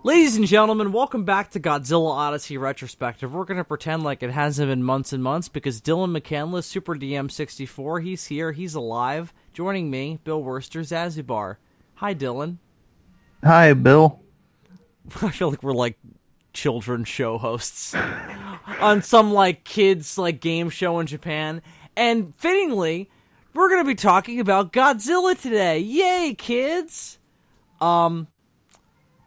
Ladies and gentlemen, welcome back to Godzilla Odyssey Retrospective. We're going to pretend like it hasn't been months and months because Dylan McCandless, Super DM64, he's here, he's alive. Joining me, Bill Worster, Zazubaar. Hi, Dylan. Hi, Bill. I feel like we're like children's show hosts on some like kids like game show in Japan. And fittingly, we're going to be talking about Godzilla today. Yay, kids!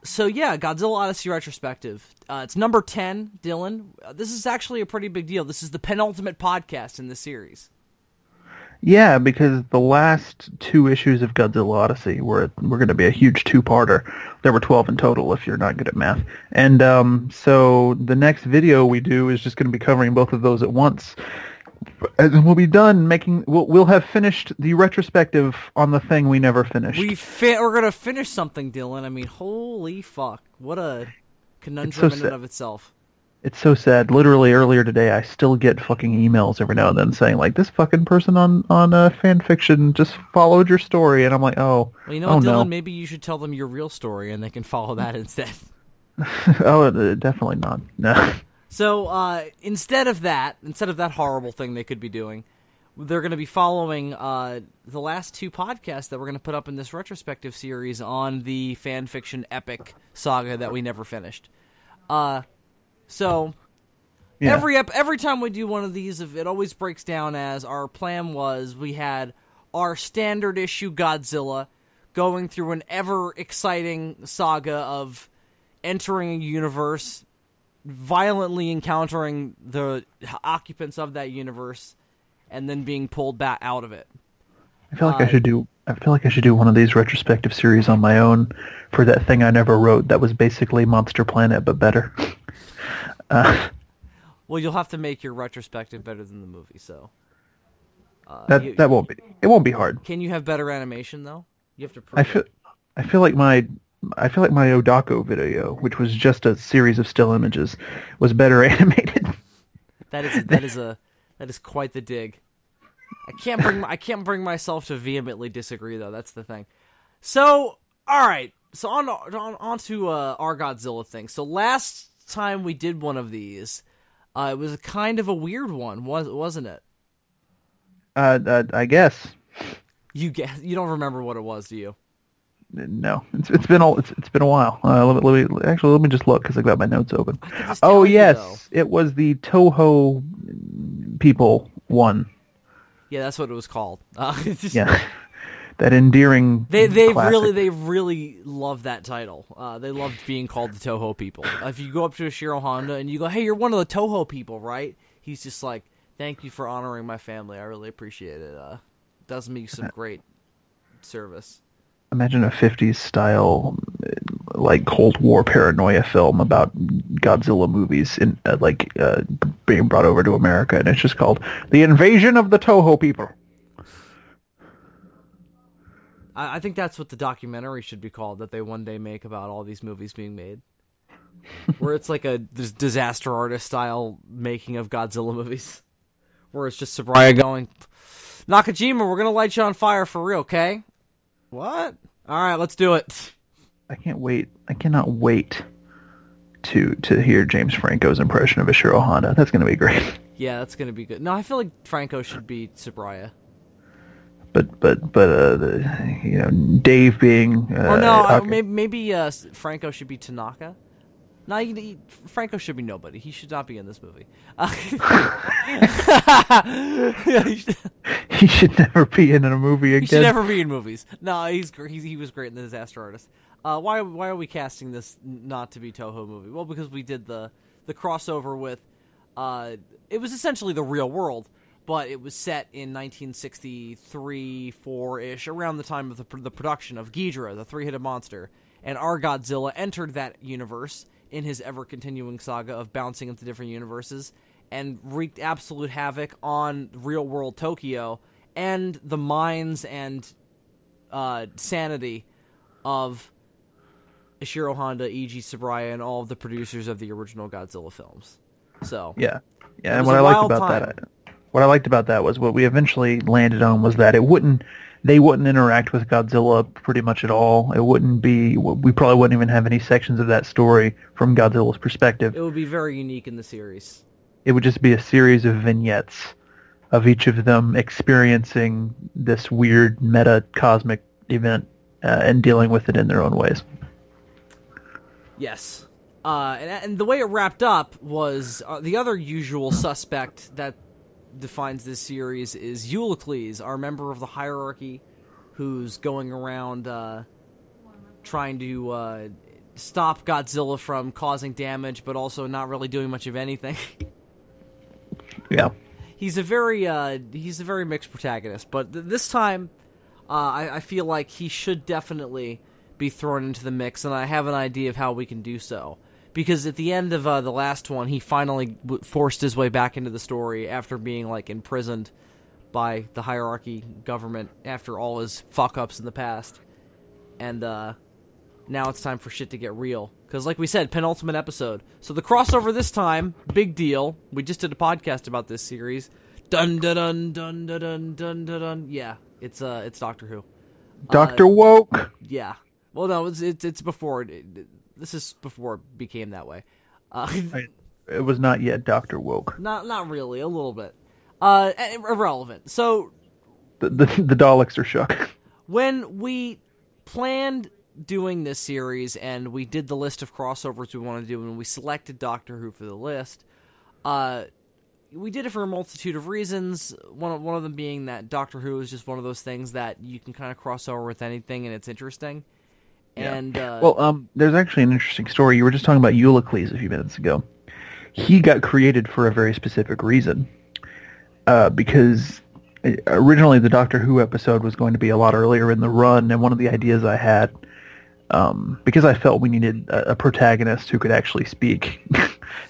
So yeah, Godzilla Odyssey Retrospective. It's number 10, Dylan. This is actually a pretty big deal. This is the penultimate podcast in the series. Yeah, because the last two issues of Godzilla Odyssey were going to be a huge two-parter. There were 12 in total, if you're not good at math. And so the next video we do is just going to be covering both of those at once. And we'll be done making. We'll have finished the retrospective on the thing we never finished. We're gonna finish something, Dylan. I mean, holy fuck! What a conundrum in and of itself. It's so sad. Literally earlier today, I still get fucking emails every now and then saying like, "This fucking person on fan fiction just followed your story," and I'm like, "Oh, well, you know what, Dylan? No. Maybe you should tell them your real story, and they can follow that instead." Oh, definitely not. No. So instead of that horrible thing they could be doing, they're going to be following the last two podcasts that we're going to put up in this retrospective series on the fan fiction epic saga that we never finished. So yeah. every time we do one of these, it always breaks down as our plan was we had our standard issue Godzilla going through an ever exciting saga of entering a universe, violently encountering the occupants of that universe, and then being pulled back out of it. I feel like I should do one of these retrospective series on my own for that thing I never wrote that was basically Monster Planet but better. Well, you'll have to make your retrospective better than the movie, so that won't be. It won't be hard. Can you have better animation though? You have to prove I feel like my Odako video, which was just a series of still images, was better animated. That is quite the dig. I can't bring myself to vehemently disagree though. That's the thing. So all right. So on to our Godzilla thing. So last time we did one of these, it was kind of a weird one, wasn't it? I guess. You don't remember what it was, do you? No, it's been a while. Let me just look because I got my notes open. Oh yes, it was the Toho people one. Yeah, that's what it was called. Yeah, that endearing. They really love that title. They loved being called the Toho people. If you go up to Ishiro Honda and you go, "Hey, you're one of the Toho people, right?" He's just like, "Thank you for honoring my family. I really appreciate it. Does me some great service." Imagine a 50s style, like Cold War paranoia film about Godzilla movies being brought over to America, and it's just called The Invasion of the Toho People. I think that's what the documentary should be called, that they one day make about all these movies being made. Where it's like a disaster artist style making of Godzilla movies. Where it's just Sakurai going, "Nakajima, we're going to light you on fire for real, okay? What? All right, let's do it." I cannot wait to hear James Franco's impression of Ishiro Honda. That's going to be great. Yeah, that's going to be good. No, I feel like Franco should be Sakurai. But Dave being maybe Franco should be Tanaka. No, Franco should be nobody. He should not be in this movie. He should never be in a movie again. He should never be in movies. No, he was great in The Disaster Artist. Why are we casting this not to be Toho movie? Well, because we did the crossover with. It was essentially the real world, but it was set in 1963, 4-ish, around the time of the production of Ghidorah, the three-headed monster, and our Godzilla entered that universe in his ever-continuing saga of bouncing into different universes, and wreaked absolute havoc on real-world Tokyo and the minds and sanity of Ishiro Honda, Eiji Tsuburaya, and all of the producers of the original Godzilla films. So yeah, and what I liked about that was what we eventually landed on was that it wouldn't they wouldn't interact with Godzilla pretty much at all. It wouldn't be. We probably wouldn't even have any sections of that story from Godzilla's perspective. It would be very unique in the series. It would just be a series of vignettes of each of them experiencing this weird meta cosmic event and dealing with it in their own ways. Yes. And the way it wrapped up was the other usual suspect that defines this series is Eulicles, our member of the hierarchy, who's going around trying to stop Godzilla from causing damage, but also not really doing much of anything. Yeah, he's a very mixed protagonist, but this time I feel like he should definitely be thrown into the mix, and I have an idea of how we can do so. Because at the end of the last one, he finally forced his way back into the story after being imprisoned by the hierarchy government after all his fuck-ups in the past. And now it's time for shit to get real. Because like we said, penultimate episode. So the crossover this time, big deal. We just did a podcast about this series. Dun dun dun dun dun dun dun dun dun. Yeah, it's Doctor Who. Dr. Woke. Yeah. Well, no, it's before. This is before it became that way. It was not yet Dr. Woke. Not really, a little bit. Irrelevant. So The Daleks are shook. when we planned doing this series and we did the list of crossovers we wanted to do and we selected Doctor Who for the list, we did it for a multitude of reasons. One of them being that Doctor Who is just one of those things that you can kind of cross over with anything and it's interesting. Yeah. And there's actually an interesting story. You were just talking about Eulicles a few minutes ago. He got created for a very specific reason. Because originally the Doctor Who episode was going to be a lot earlier in the run, and one of the ideas I had, because I felt we needed a protagonist who could actually speak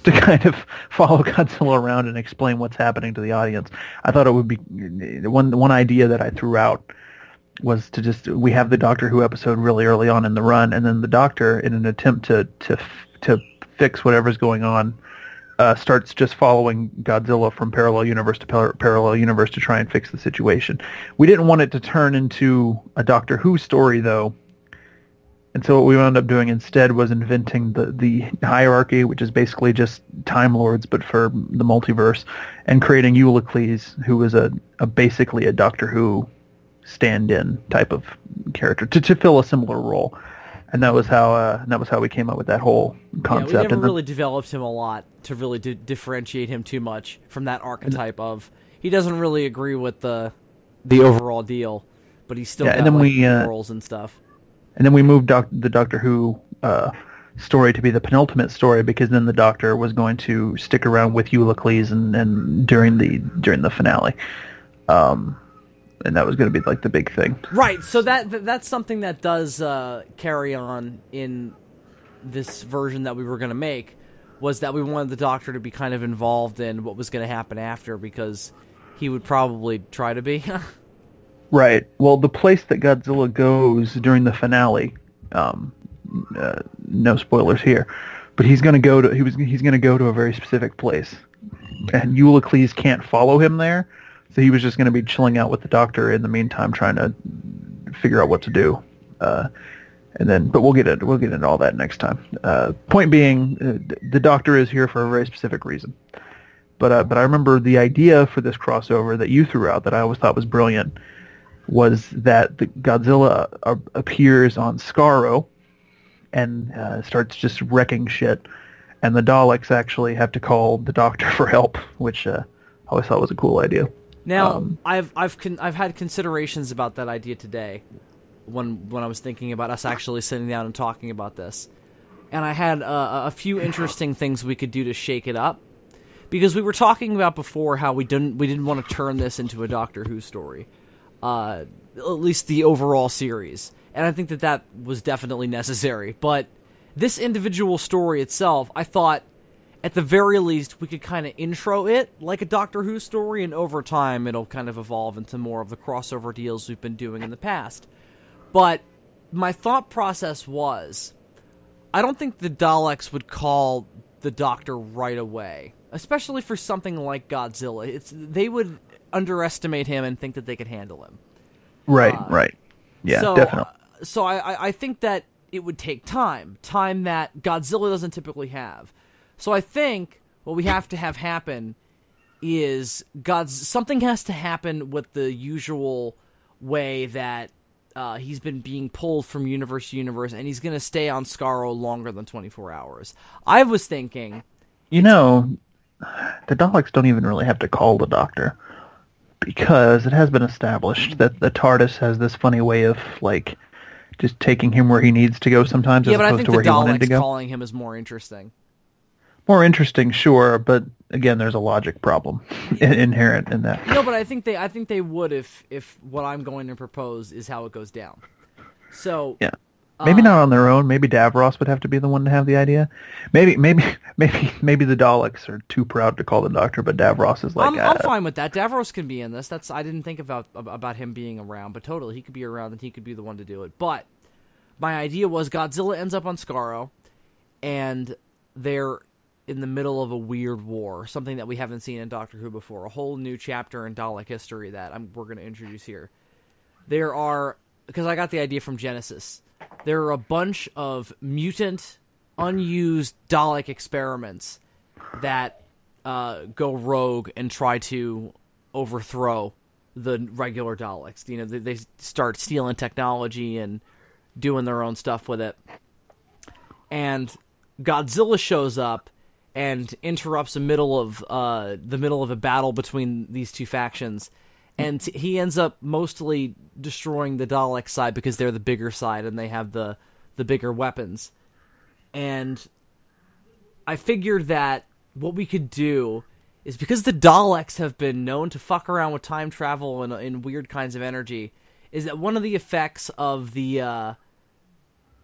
to kind of follow Godzilla around and explain what's happening to the audience, I thought it would be one idea that I threw out was to we have the Doctor Who episode really early on in the run, and then the Doctor, in an attempt to fix whatever's going on, starts just following Godzilla from parallel universe to parallel universe to try and fix the situation. We didn't want it to turn into a Doctor Who story, though, and so what we wound up doing instead was inventing the hierarchy, which is basically just Time Lords, but for the multiverse, and creating Eulicles, who was basically a Doctor Who stand-in type of character to fill a similar role, and that was how we came up with that whole concept. Yeah, we never really developed him a lot to really differentiate him too much from that archetype of he doesn't really agree with the overall deal, but he's still got morals and stuff. And then we moved the Doctor Who story to be the penultimate story, because then the Doctor was going to stick around with Eulicles and during the finale. And that was going to be the big thing. Right, so that's something that does carry on in this version that we were going to make, was that we wanted the Doctor to be kind of involved in what was going to happen after, because he would probably try to be. Right. Well, the place that Godzilla goes during the finale, no spoilers here, but he's going to go to a very specific place, and Eulicles can't follow him there. So he was just going to be chilling out with the Doctor in the meantime, trying to figure out what to do. But we'll get into all that next time. Point being, the Doctor is here for a very specific reason. But I remember the idea for this crossover that you threw out that I always thought was brilliant was that the Godzilla appears on Skaro and starts just wrecking shit, and the Daleks actually have to call the Doctor for help, which I always thought was a cool idea. Now, I've had considerations about that idea today when I was thinking about us actually sitting down and talking about this. And I had a few interesting things we could do to shake it up. Because we were talking about before how we didn't want to turn this into a Doctor Who story. At least the overall series. And I think that was definitely necessary. But this individual story itself, I thought, at the very least, we could kind of intro it like a Doctor Who story, and over time it'll kind of evolve into more of the crossover deals we've been doing in the past. But my thought process was, I don't think the Daleks would call the Doctor right away, especially for something like Godzilla. They would underestimate him and think that they could handle him. Right. Yeah, definitely. So I think that it would take time that Godzilla doesn't typically have. So I think what we have to have happen is something has to happen with the usual way that he's been being pulled from universe to universe, and he's going to stay on Skaro longer than 24 hours. I was thinking... the Daleks don't even really have to call the Doctor, because it has been established that the TARDIS has this funny way of, like, just taking him where he needs to go sometimes, as opposed to where he wanted to go. Yeah, but I think the Daleks calling him is more interesting. More interesting, sure, but again, there's a logic problem inherent in that. No, but I think they would if what I'm going to propose is how it goes down. So yeah, maybe not on their own. Maybe Davros would have to be the one to have the idea. Maybe the Daleks are too proud to call the Doctor, but Davros is like. I'm fine with that. Davros can be in this. I didn't think about him being around, but totally he could be around and he could be the one to do it. But my idea was Godzilla ends up on Skaro, and they're in the middle of a weird war, something that we haven't seen in Doctor Who before, a whole new chapter in Dalek history that we're going to introduce here. There are, because I got the idea from Genesis, there are a bunch of mutant, unused Dalek experiments that go rogue and try to overthrow the regular Daleks. They start stealing technology and doing their own stuff with it. And Godzilla shows up and interrupts the middle of a battle between these two factions, and he ends up mostly destroying the Dalek side because they're the bigger side and they have the bigger weapons. And I figured that what we could do is, because the Daleks have been known to fuck around with time travel and in weird kinds of energy, is that one of the effects of the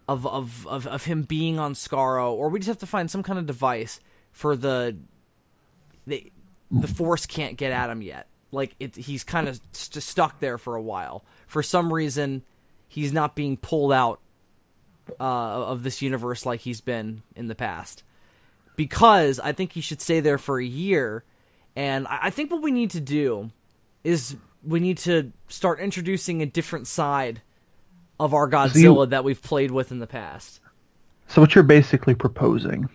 of him being on Skaro, or we just have to find some kind of device for the Force can't get at him yet. Like, he's kind of stuck there for a while. For some reason, he's not being pulled out of this universe like he's been in the past. Because I think he should stay there for a year. And I think what we need to do is we need to start introducing a different side of our Godzilla that we've played with in the past. So what you're basically proposing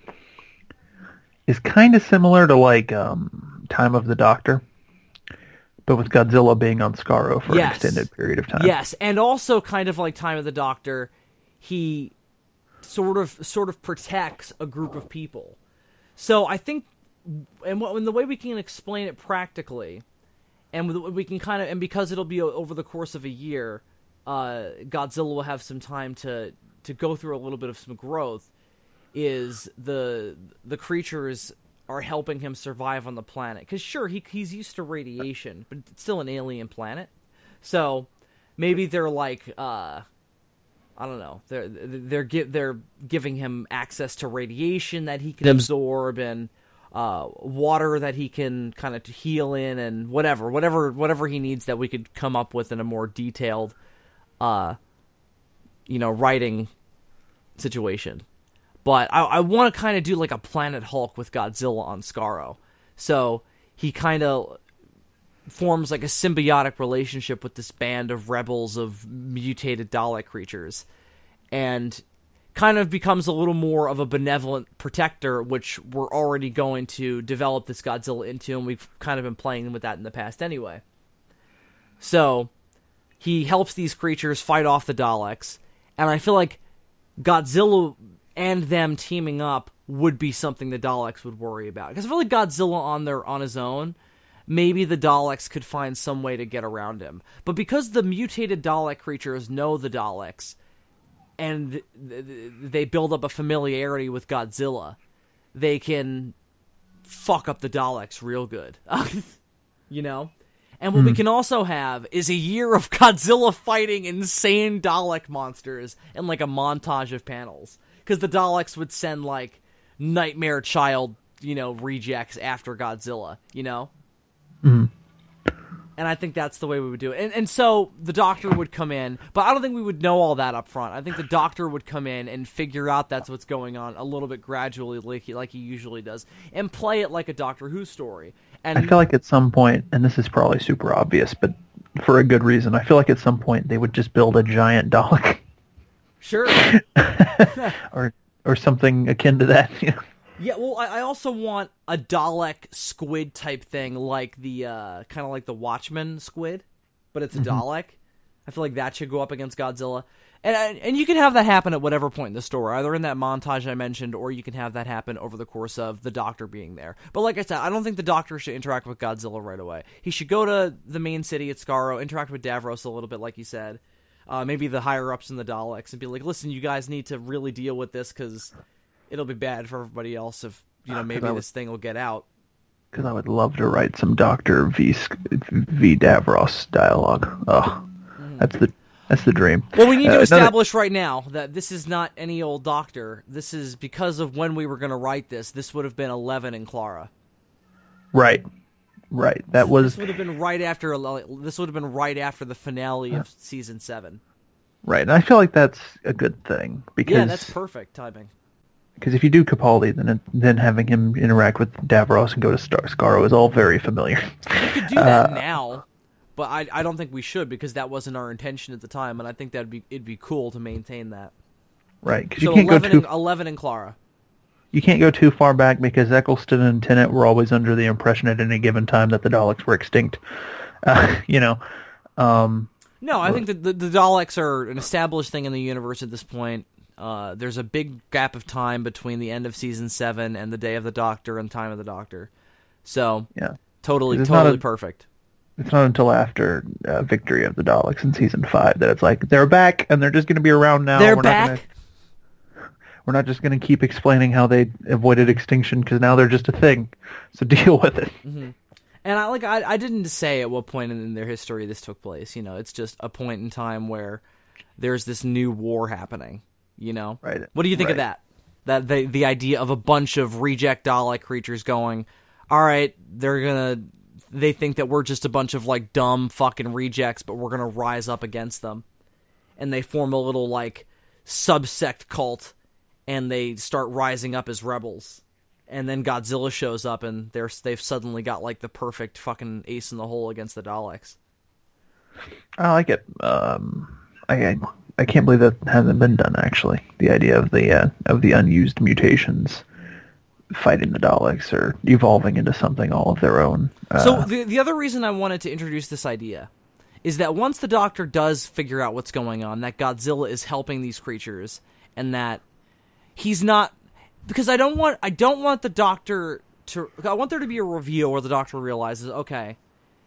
is kind of similar to, like, Time of the Doctor, but with Godzilla being on Skaro for an extended period of time. Yes, and also kind of like Time of the Doctor, he sort of protects a group of people. So I think, and the way we can explain it practically, and we can and because it'll be over the course of a year, Godzilla will have some time to go through a little bit of some growth, is the creatures are helping him survive on the planet. Because sure, he's used to radiation, but it's still an alien planet. So maybe they're like, I don't know, they're giving him access to radiation that he can absorb, and water that he can kind of heal in, and whatever he needs that we could come up with in a more detailed, writing situation. But I want to kind of do like a Planet Hulk with Godzilla on Skaro. So he kind of forms like a symbiotic relationship with this band of rebels of mutated Dalek creatures, and kind of becomes a little more of a benevolent protector, which we're already going to develop this Godzilla into, and we've kind of been playing with that in the past anyway. So he helps these creatures fight off the Daleks, and I feel like Godzilla and them teaming up would be something the Daleks would worry about. Because I feel like Godzilla on his own, maybe the Daleks could find some way to get around him. But because the mutated Dalek creatures know the Daleks, and they build up a familiarity with Godzilla, they can fuck up the Daleks real good. And what we can also have is a year of Godzilla fighting insane Dalek monsters and like a montage of panels. Because the Daleks would send, like, Nightmare Child, rejects after Godzilla, Mm-hmm. And I think that's the way we would do it. And so the Doctor would come in, but I don't think we would know all that up front. I think the Doctor would come in and figure out that's what's going on a little bit gradually, like he usually does, and play it like a Doctor Who story. And I feel like at some point, and this is probably super obvious, but for a good reason. I feel like at some point they would just build a giant Dalek. Sure. or something akin to that. You know? Yeah, well, I also want a Dalek squid type thing, like the kind of like the Watchmen squid, but it's a Dalek. I feel like that should go up against Godzilla. And you can have that happen at whatever point in the story, either in that montage I mentioned, or you can have that happen over the course of the Doctor being there. But like I said, I don't think the Doctor should interact with Godzilla right away. He should go to the main city at Skaro, interact with Davros a little bit, like you said, maybe the higher-ups in the Daleks, and be like, listen, you guys need to really deal with this, because it'll be bad for everybody else if, maybe this thing will get out. Because I would love to write some Doctor v Davros dialogue. Oh, that's the dream. Well, we need to establish right now that this is not any old Doctor. This is because of when we were going to write this. This would have been 11 in Clara. Right. This would have been right after. This would have been right after the finale of season 7. Right, and I feel like that's a good thing because that's perfect timing. Because if you do Capaldi, then having him interact with Davros and go to Skaro is all very familiar. We could do that now. But I don't think we should, because that wasn't our intention at the time, and I think it'd be cool to maintain that. Right, because so you can't 11 in Clara. You can't go too far back because Eccleston and Tennant were always under the impression at any given time that the Daleks were extinct. No, I think that the Daleks are an established thing in the universe at this point. There's a big gap of time between the end of season 7 and the day of the Doctor and time of the Doctor. So, totally perfect. It's not until after Victory of the Daleks in season 5 that it's like, they're back, and they're just going to be around now. They're back? We're not just going to keep explaining how they avoided extinction, because now they're just a thing. So deal with it. Mm-hmm. And I didn't say at what point in their history this took place. It's just a point in time where there's this new war happening. Right. What do you think of that? That the idea of a bunch of reject Dalek creatures going, all right, they think that we're just a bunch of like dumb fucking rejects, but we're gonna rise up against them, and they form a little like subsect cult, and they start rising up as rebels. And then Godzilla shows up, and they've suddenly got like the perfect fucking ace in the hole against the Daleks. I like it. I can't believe that hasn't been done, actually. The idea of the unused mutations fighting the Daleks or evolving into something all of their own. So the other reason I wanted to introduce this idea is that once the Doctor does figure out what's going on, that Godzilla is helping these creatures, and that he's not... Because I don't want the Doctor to... I want there to be a reveal where the Doctor realizes, okay,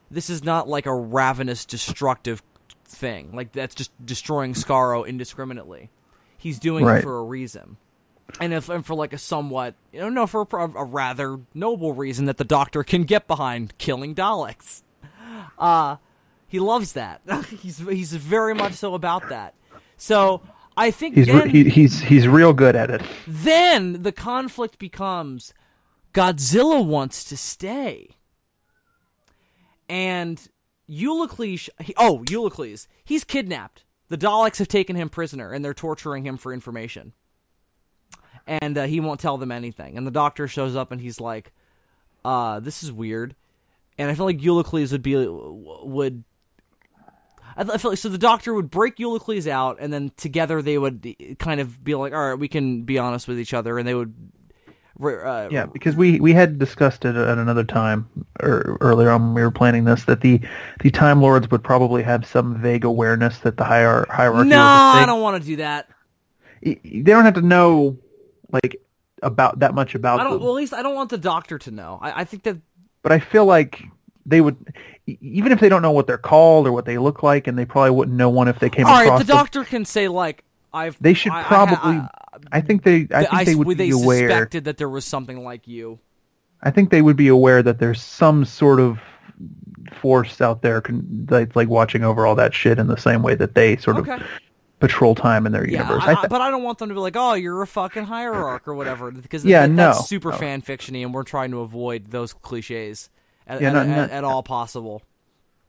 this is not like a ravenous, destructive thing. Like, that's just destroying Skaro indiscriminately. He's doing it for a reason. And for like a somewhat, for a rather noble reason that the Doctor can get behind, killing Daleks. He loves that. He's very much so about that. So I think he's real good at it. Then the conflict becomes Godzilla wants to stay, and Eulicles, he's kidnapped. The Daleks have taken him prisoner, and they're torturing him for information. And he won't tell them anything. And the Doctor shows up, and he's like, this is weird. And I feel like Eulicles would... I feel like, so the Doctor would break Eulicles out, and then together they would kind of be like, all right, we can be honest with each other, and they would... because we had discussed it at another time, or earlier on when we were planning this, that the Time Lords would probably have some vague awareness that the hierarchy... No, I don't want to do that. They don't have to know... like about that much about them. Well, at least I don't want the Doctor to know. I think that... But I feel like they would, even if they don't know what they're called or what they look like, and they probably wouldn't know one if they came across them. All right, the Doctor can say, like, They should probably... I think they would be aware... They suspected that there was something like you. I think they would be aware that there's some sort of force out there that's like watching over all that shit in the same way that they sort of... patrol time in their universe. But I don't want them to be like, oh, you're a fucking hierarch or whatever, because that's super fan fiction-y, and we're trying to avoid those cliches at all possible.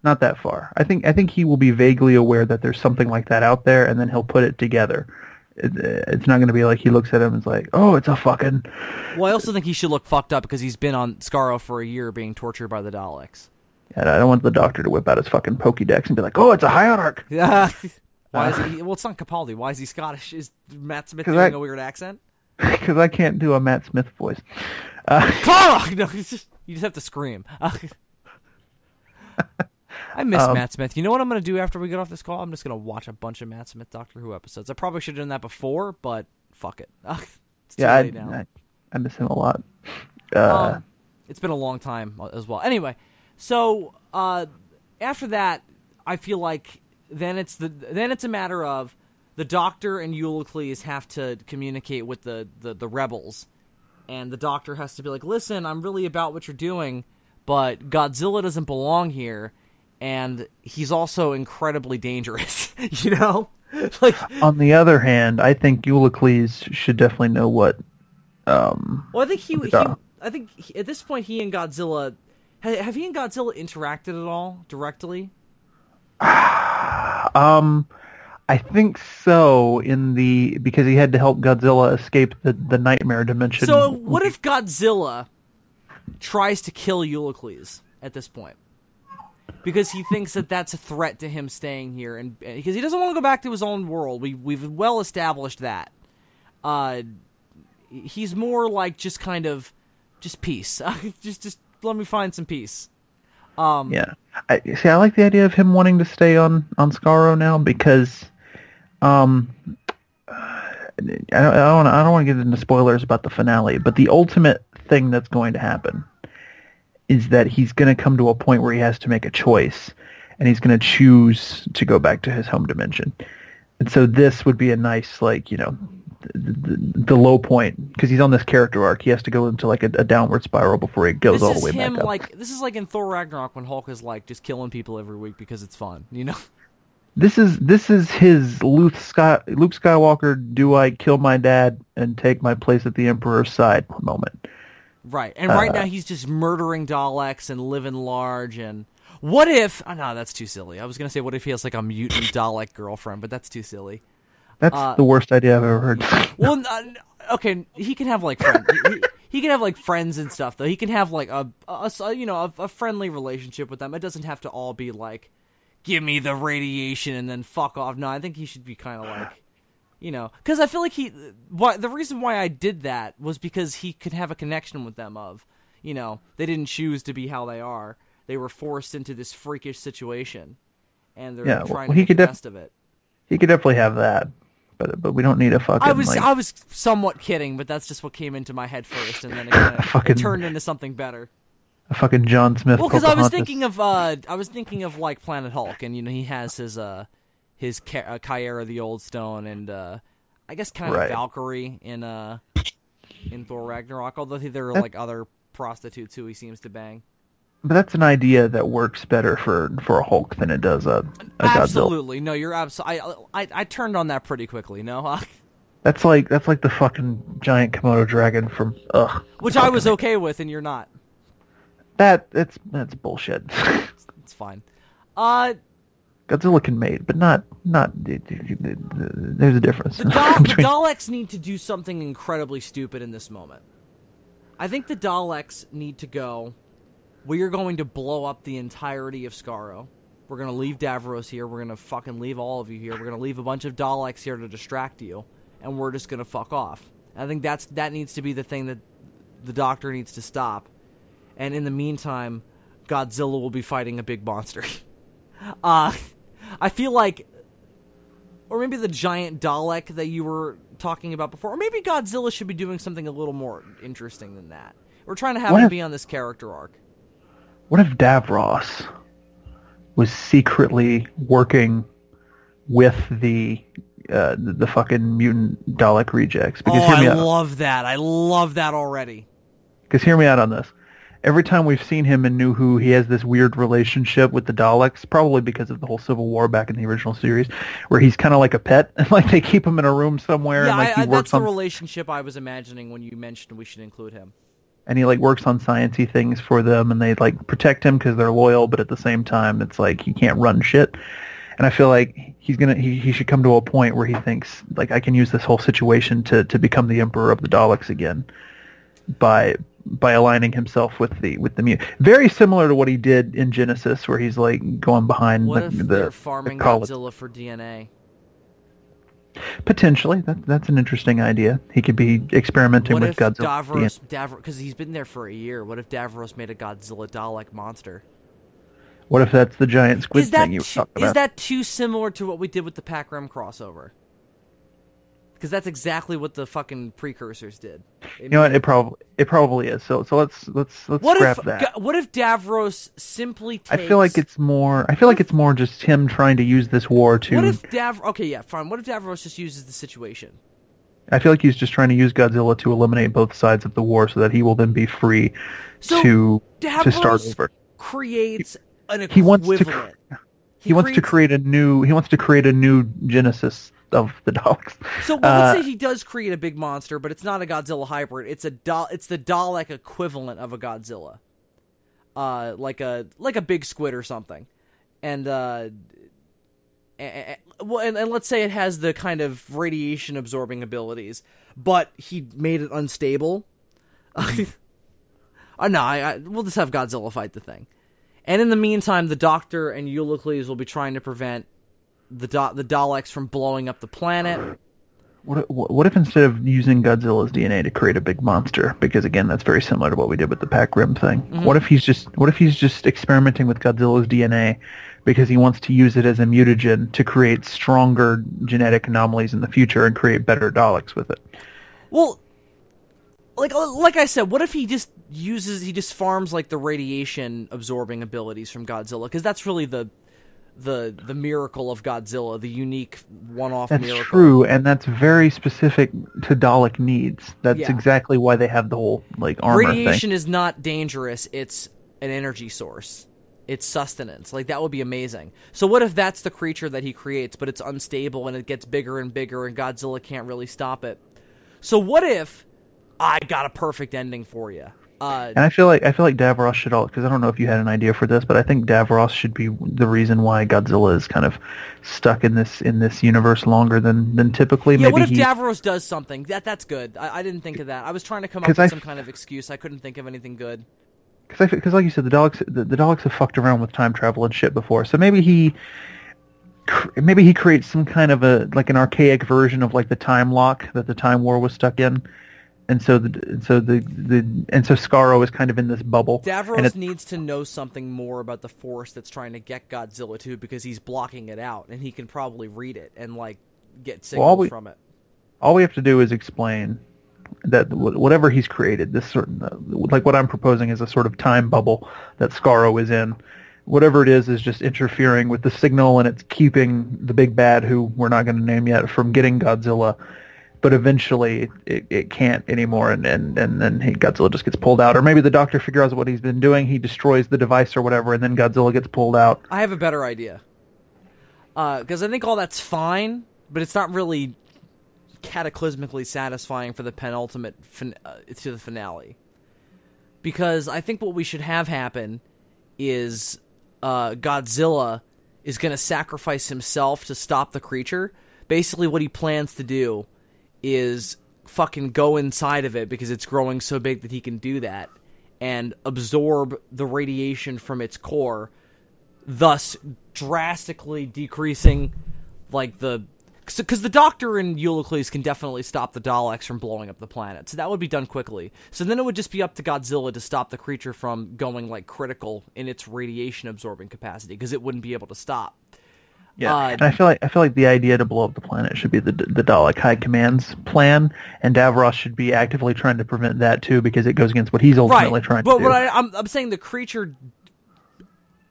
Not that far. I think he will be vaguely aware that there's something like that out there, and then he'll put it together. It's not going to be like he looks at him and is like, oh, it's a fucking... Well, I also think he should look fucked up because he's been on Skaro for a year being tortured by the Daleks. And I don't want the Doctor to whip out his fucking Pokédex and be like, "Oh, it's a Hierarch." Yeah. Why is he? Well, it's not Capaldi. Why is he Scottish? Is Matt Smith doing a weird accent? Because I can't do a Matt Smith voice. No, you just have to scream. I miss Matt Smith. You know what I'm going to do after we get off this call? I'm just going to watch a bunch of Matt Smith Doctor Who episodes. I probably should have done that before, but fuck it. It's too late now. I miss him a lot. It's been a long time as well. Anyway, so after that, I feel like then it's a matter of the Doctor and Eulicles have to communicate with the rebels, and the Doctor has to be like, "Listen, I'm really about what you're doing, but Godzilla doesn't belong here, and he's also incredibly dangerous." You know. Like, on the other hand, I think Eulicles should definitely know what. Well, I think I think at this point he and Godzilla have he and Godzilla interacted at all directly? I think so. Because he had to help Godzilla escape the nightmare dimension. So what if Godzilla tries to kill Eulicles at this point? Because he thinks that that's a threat to him staying here, and because he doesn't want to go back to his own world. We've well established that. He's more like just peace. just let me find some peace. Yeah. I like the idea of him wanting to stay on Skaro now because I don't want to get into spoilers about the finale, but the ultimate thing that's going to happen is that he's going to come to a point where he has to make a choice, and he's going to choose to go back to his home dimension. And so this would be a nice, like, you know, the low point, because he's on this character arc. He has to go into like a downward spiral before he goes all the way back up. This is like in Thor Ragnarok when Hulk is like just killing people every week because it's fun, you know? This is his Luke Skywalker, do I kill my dad and take my place at the Emperor's side moment. Right, and right now he's just murdering Daleks and living large, and what if... Oh, no, that's too silly. I was going to say, what if he has like a mutant Dalek girlfriend, but that's too silly. That's the worst idea I've ever heard. Well, okay, he can have like friends. He can have like friends and stuff, though. He can have like a friendly relationship with them. It doesn't have to all be like, give me the radiation and then fuck off. No, I think he should be kind of like, you know, because I feel like the reason why I did that was because he could have a connection with them of, you know, they didn't choose to be how they are. They were forced into this freakish situation, and they're trying to make the best of it. He could definitely have that. But we don't need a fucking... I was somewhat kidding, but that's just what came into my head first, and then it turned into something better. A fucking John Smith. Well, because I was thinking of like Planet Hulk, and you know he has his Kyra the Old Stone, and I guess kind of Valkyrie in Thor Ragnarok. Although there are like other prostitutes who he seems to bang. But that's an idea that works better for a Hulk than it does a absolutely. Godzilla. No, you're absolutely. I turned on that pretty quickly. No, that's like the fucking giant Komodo dragon from which I was okay with, and you're not. That's bullshit. It's fine. Godzilla can mate, but not. There's a difference. The Daleks need to do something incredibly stupid in this moment. I think the Daleks need to go. We are going to blow up the entirety of Skaro. We're going to leave Davros here. We're going to fucking leave all of you here. We're going to leave a bunch of Daleks here to distract you. And we're just going to fuck off. I think that needs to be the thing that the Doctor needs to stop. And in the meantime, Godzilla will be fighting a big monster. I feel like... Or maybe the giant Dalek that you were talking about before. Or maybe Godzilla should be doing something a little more interesting than that. We're trying to have him be on this character arc. What if Davros was secretly working with the fucking mutant Dalek rejects? Because I love that. I love that already. Because hear me out on this. Every time we've seen him in New Who, he has this weird relationship with the Daleks, probably because of the whole Civil War back in the original series, where he's kind of like a pet, and like they keep him in a room somewhere. Yeah, and, like, that's the relationship I was imagining when you mentioned we should include him. And he like works on sciencey things for them, and they like protect him because they're loyal, but at the same time, it's like he can't run shit. And I feel like he should come to a point where he thinks like I can use this whole situation to become the Emperor of the Daleks again by by aligning himself with the mutant. Very similar to what he did in Genesis, where he's like going behind What if they're the farming college. Godzilla for DNA? Potentially, that's an interesting idea. He could be experimenting What with if Godzilla. Davros, because he's been there for a year, what if Davros made a Godzilla Dalek monster? What if that's the giant squid thing you were talking about? Is that too similar to what we did with the Pac-Ram crossover? Because that's exactly what the fucking precursors did. You know what? It probably is. So let's scrap that. What if Davros simply takes... I feel like it's more just him trying to use this war to... What if Okay, yeah, fine. What if Davros just uses the situation? I feel like he's just trying to use Godzilla to eliminate both sides of the war so that he will then be free to start over. Creates an equivalent. He wants to create a new Genesis of the Daleks. So let's say he does create a big monster, but it's not a Godzilla hybrid. It's the Dalek equivalent of a Godzilla, like a big squid or something, and let's say it has the kind of radiation absorbing abilities, but he made it unstable. We'll just have Godzilla fight the thing, and in the meantime, the Doctor and Euclides will be trying to prevent the Daleks from blowing up the planet. What if instead of using Godzilla's DNA to create a big monster, because again that's very similar to what we did with the Pac-Rim thing. Mm-hmm. What if he's just experimenting with Godzilla's DNA because he wants to use it as a mutagen to create stronger genetic anomalies in the future and create better Daleks with it? Well, like I said, what if he just farms like the radiation absorbing abilities from Godzilla, because that's really the miracle of Godzilla, the unique one-off miracle. That's true, and that's very specific to Dalek needs. That's exactly why they have the whole armor Radiation thing. is not dangerous, it's an energy source. It's sustenance. That would be amazing. So what if that's the creature that he creates, but it's unstable and it gets bigger and bigger and Godzilla can't really stop it? So what if I got a perfect ending for you? And I feel like Davros should because I don't know if you had an idea for this, but I think Davros should be the reason why Godzilla is kind of stuck in this universe longer than typically. Yeah, maybe what if Davros does something? That's good. I didn't think of that. I was trying to come up with some kind of excuse. I couldn't think of anything good. Because like you said, the Daleks have fucked around with time travel and shit before, so maybe he creates some kind of an archaic version of the time lock that the Time War was stuck in. And so Skaro is kind of in this bubble. Davros needs to know something more about the force that's trying to get Godzilla to, because he's blocking it out, and he can probably read it and get signals from it. All we have to do is explain that whatever he's created, this sort of, what I'm proposing is a sort of time bubble that Skaro is in. Whatever it is just interfering with the signal, and it's keeping the big bad, who we're not going to name yet, from getting Godzilla. But eventually it can't anymore, and then Godzilla just gets pulled out. Or maybe the Doctor figures out what he's been doing, he destroys the device or whatever, and then Godzilla gets pulled out. I have a better idea. Because I think all that's fine, but it's not really cataclysmically satisfying for the penultimate to the finale. Because I think what we should have happen is Godzilla is going to sacrifice himself to stop the creature. Basically what he plans to do is fucking go inside of it, because it's growing so big that he can do that, and absorb the radiation from its core, thus drastically decreasing because the Doctor and Euclides can definitely stop the Daleks from blowing up the planet, so that would be done quickly. So then it would just be up to Godzilla to stop the creature from going critical in its radiation absorbing capacity, because it wouldn't be able to stop. Yeah, and I feel like the idea to blow up the planet should be the Dalek High Command's plan, and Davros should be actively trying to prevent that too, because it goes against what he's ultimately trying to do. But I'm saying the creature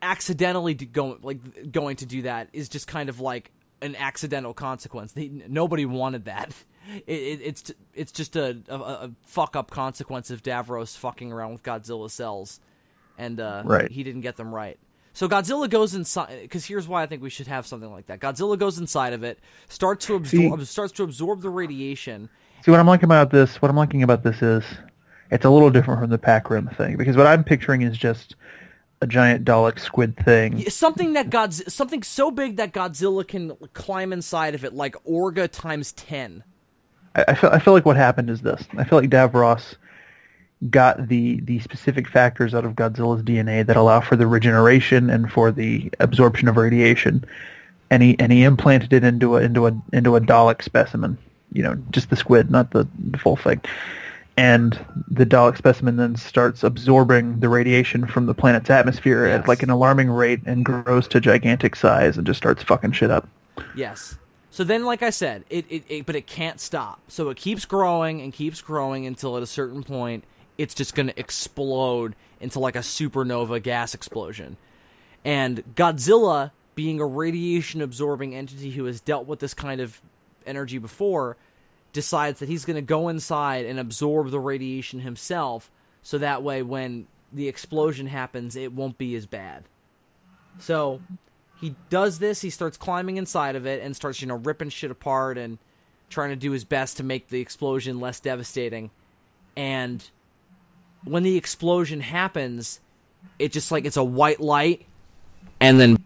accidentally going to do that is just kind of an accidental consequence. Nobody wanted that. It's just a fuck up consequence of Davros fucking around with Godzilla's cells, and he didn't get them right. So Godzilla goes inside, because here's why I think we should have something like that. Godzilla goes inside of it, starts to absorb the radiation. See, what I'm liking about this is it's a little different from the Pac-Rim thing, because what I'm picturing is just a giant Dalek squid thing. Something so big that Godzilla can climb inside of it, like Orga times 10. I feel like what happened is this. I feel like Davros got the specific factors out of Godzilla's DNA that allow for the regeneration and for the absorption of radiation, and he implanted it into a Dalek specimen. Just the squid, not the full thing. And the Dalek specimen then starts absorbing the radiation from the planet's atmosphere at like an alarming rate and grows to gigantic size and just starts fucking shit up. Yes. So then, like I said, but it can't stop. So it keeps growing and keeps growing until at a certain point, it's just going to explode into like a supernova gas explosion. And Godzilla, being a radiation-absorbing entity who has dealt with this kind of energy before, decides that he's going to go inside and absorb the radiation himself, so that way when the explosion happens, it won't be as bad. So he does this, he starts climbing inside of it and starts, ripping shit apart and trying to do his best to make the explosion less devastating. And when the explosion happens, it just like, it's a white light, and then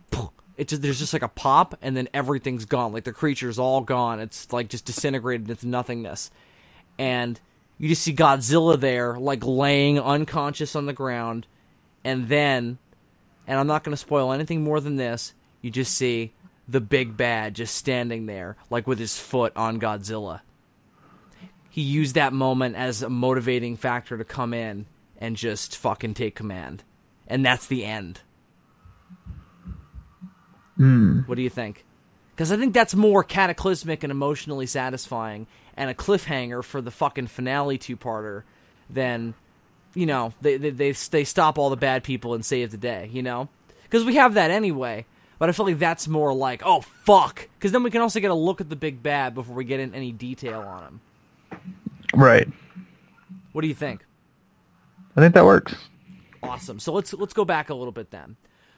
there's just like a pop, and then everything's gone. Like the creature's all gone. It's like just disintegrated into nothingness. And you just see Godzilla there, like laying unconscious on the ground. And then, and I'm not going to spoil anything more than this, you just see the big bad just standing there, like with his foot on Godzilla. He used that moment as a motivating factor to come in and just fucking take command. And that's the end. What do you think? Because I think that's more cataclysmic and emotionally satisfying and a cliffhanger for the fucking finale two-parter than, they stop all the bad people and save the day, Because we have that anyway, but I feel like that's more like, oh, fuck. Because then we can also get a look at the big bad before we get in any detail on him. Right. What do you think? I think that works. Awesome. So let's go back a little bit then.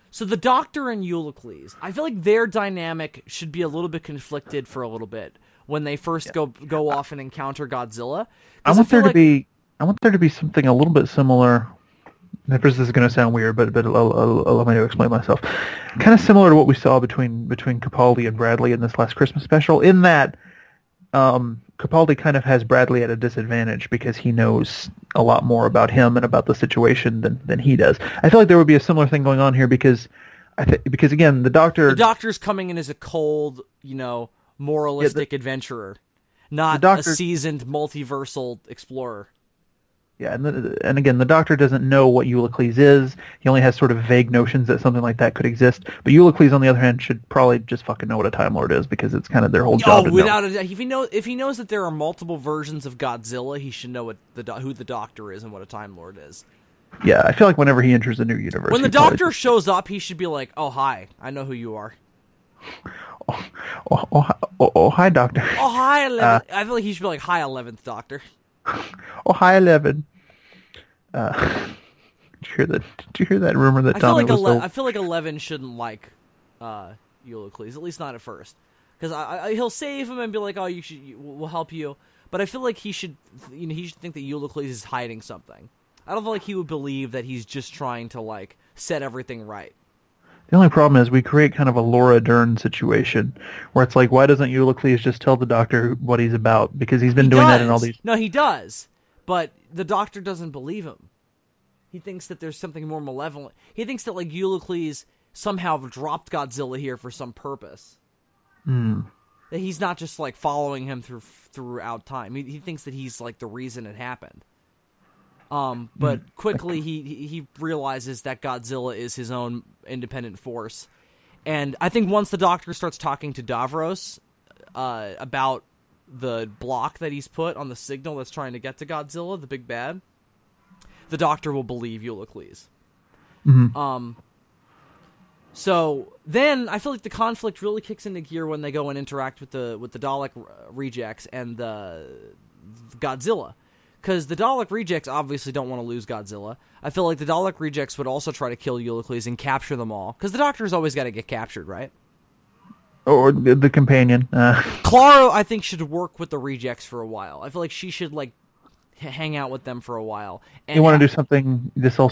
So the Doctor and Eulicles, I feel like their dynamic should be a little bit conflicted for a little bit when they first go off and encounter Godzilla. I want there to be something a little bit similar. This is going to sound weird, but allow me to explain myself. Kind of similar to what we saw between Capaldi and Bradley in this last Christmas special, in that Capaldi kind of has Bradley at a disadvantage because he knows a lot more about him and about the situation than he does. I feel like there would be a similar thing going on here because again, the Doctor's coming in as a cold, moralistic adventurer, not a seasoned multiversal explorer. Yeah, and again, the Doctor doesn't know what Eulicles is. He only has sort of vague notions that something like that could exist. But Eulicles, on the other hand, should probably just fucking know what a Time Lord is because it's kind of their whole job. Without a doubt, if he knows that there are multiple versions of Godzilla, he should know who the Doctor is and what a Time Lord is. Yeah, I feel like whenever he enters a new universe, when the Doctor shows up, he should be like, "Oh hi, I know who you are." Oh hi, Doctor. Oh hi, 11th. I feel like he should be like, "Hi, 11th Doctor." Oh hi, 11. Did you hear that rumor that Tommy was told? I feel like 11 shouldn't like Eulicles, at least not at first, because he'll save him and be like, "Oh, we'll help you," but I feel like he should think that Eulicles is hiding something. I don't feel like he would believe that he's just trying to like set everything right. The only problem is we create kind of a Laura Dern situation where it's like, why doesn't Eulicles just tell the Doctor what he's about? Because he's been doing that in all these... No, he does, but the Doctor doesn't believe him. He thinks that there's something more malevolent. He thinks that like Eulicles somehow dropped Godzilla here for some purpose. That he's not just like following him throughout time. He thinks that he's like the reason it happened. But quickly he realizes that Godzilla is his own independent force. And I think once the Doctor starts talking to Davros about the block that he's put on the signal that's trying to get to Godzilla, the big bad, the Doctor will believe Eulicles. So then I feel like the conflict really kicks into gear when they go and interact with the Dalek rejects and the Godzilla. Because the Dalek rejects obviously don't want to lose Godzilla. I feel like the Dalek rejects would also try to kill Eulicles and capture them all. Because the Doctor's always got to get captured, right? Or the companion. Clara, I think, should work with the rejects for a while. I feel like she should, like, hang out with them for a while. And you want to do something... This whole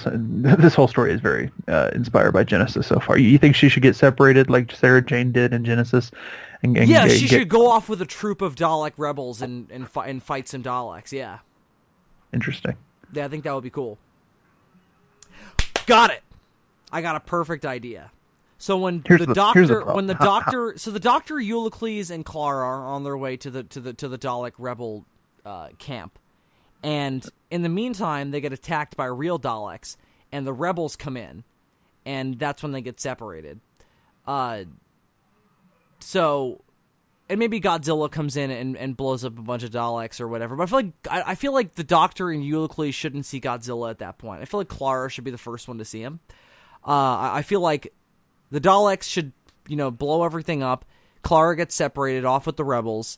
story is very inspired by Genesis so far. You think she should get separated like Sarah Jane did in Genesis? She should go off with a troop of Dalek rebels and fight some Daleks, yeah. Interesting. Yeah, I think that would be cool. Got it. I got a perfect idea. So when the doctor, so the Doctor, Eulicles, and Clara are on their way to the Dalek rebel camp, and in the meantime, they get attacked by real Daleks, and the rebels come in, and that's when they get separated. So, and maybe Godzilla comes in and blows up a bunch of Daleks or whatever. But I feel like the Doctor and Eulicles shouldn't see Godzilla at that point. I feel like Clara should be the first one to see him. I feel like the Daleks should, blow everything up. Clara gets separated off with the rebels.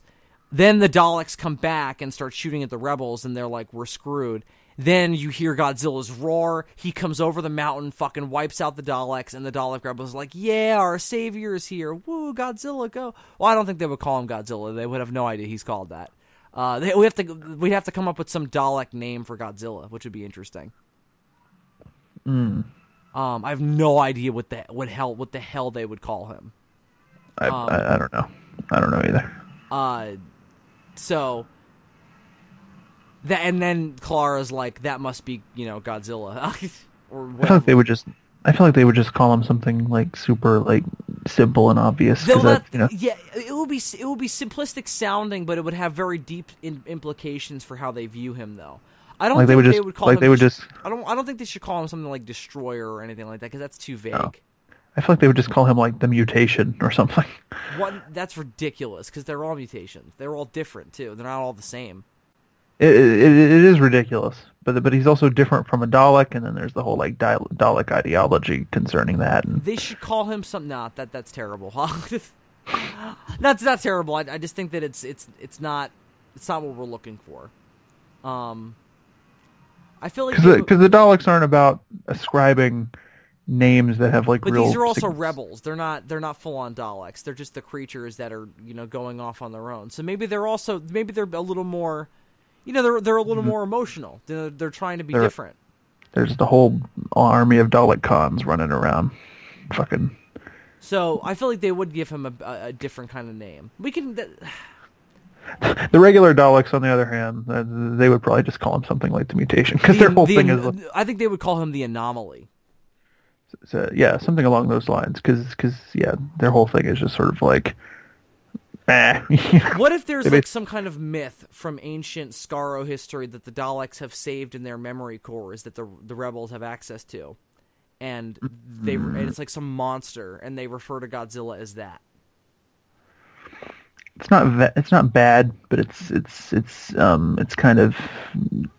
Then the Daleks come back and start shooting at the rebels, and they're like, we're screwed. Then you hear Godzilla's roar. He comes over the mountain, fucking wipes out the Daleks, and the Dalek rebels are like, yeah, our savior is here. Woo, Godzilla, go. Well, I don't think they would call him Godzilla. They would have no idea he's called that. We'd have to come up with some Dalek name for Godzilla, which would be interesting. I have no idea what the hell they would call him. I don't know. I don't know either. And then Clara's like, that must be, Godzilla. Or I feel like they would just call him something like super like simple and obvious. Yeah, it would be simplistic sounding, but it would have very deep implications for how they view him, though. I don't think they would call him. I don't think they should call him something like Destroyer or anything like that, because that's too vague. No. I feel like they would just call him like the Mutation or something. What? That's ridiculous, because they're all mutations. They're all different too. They're not all the same. It is ridiculous, but he's also different from a Dalek, and then there's the whole like Dalek ideology concerning that. And they should call him something. Nah, that's terrible. That's not terrible. I just think that it's not what we're looking for. I feel like because the Daleks aren't about ascribing names that have like but real. But these are also rebels. They're not full on Daleks. They're just the creatures that are going off on their own. So maybe they're a little more. They're a little more emotional. They're trying to be different. There's the whole army of Dalek cons running around, fucking. So I feel like they would give him a different kind of name. We can. The regular Daleks, on the other hand, they would probably just call him something like the Mutation, because their whole thing is. I think they would call him the Anomaly. So, yeah, something along those lines, because their whole thing is just sort of like. What if there's like some kind of myth from ancient Skaro history that the Daleks have saved in their memory cores that the rebels have access to, and it's like some monster, and they refer to Godzilla as that. It's not bad, but it's kind of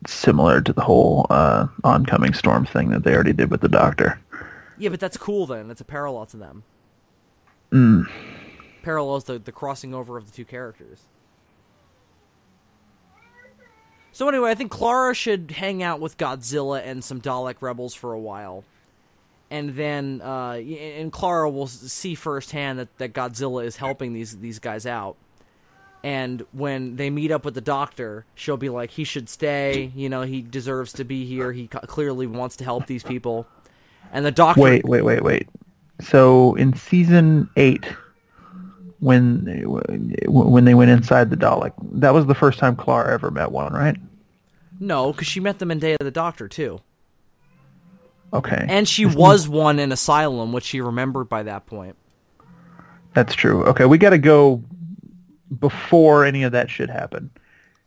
similar to the whole oncoming storm thing that they already did with the Doctor. Yeah, but that's cool then. That's a parallel to them. Parallels the crossing over of the two characters. So anyway, I think Clara should hang out with Godzilla and some Dalek rebels for a while. And then and Clara will see firsthand that Godzilla is helping these guys out. And when they meet up with the Doctor, she'll be like, he should stay. He deserves to be here. He clearly wants to help these people. And the Doctor... Wait. So in season 8... When they went inside the Dalek, that was the first time Clara ever met one, right? No, because she met them in Day of the Doctor, too. Okay. And she was one in Asylum, which she remembered by that point. That's true. Okay, we got to go before any of that shit happened.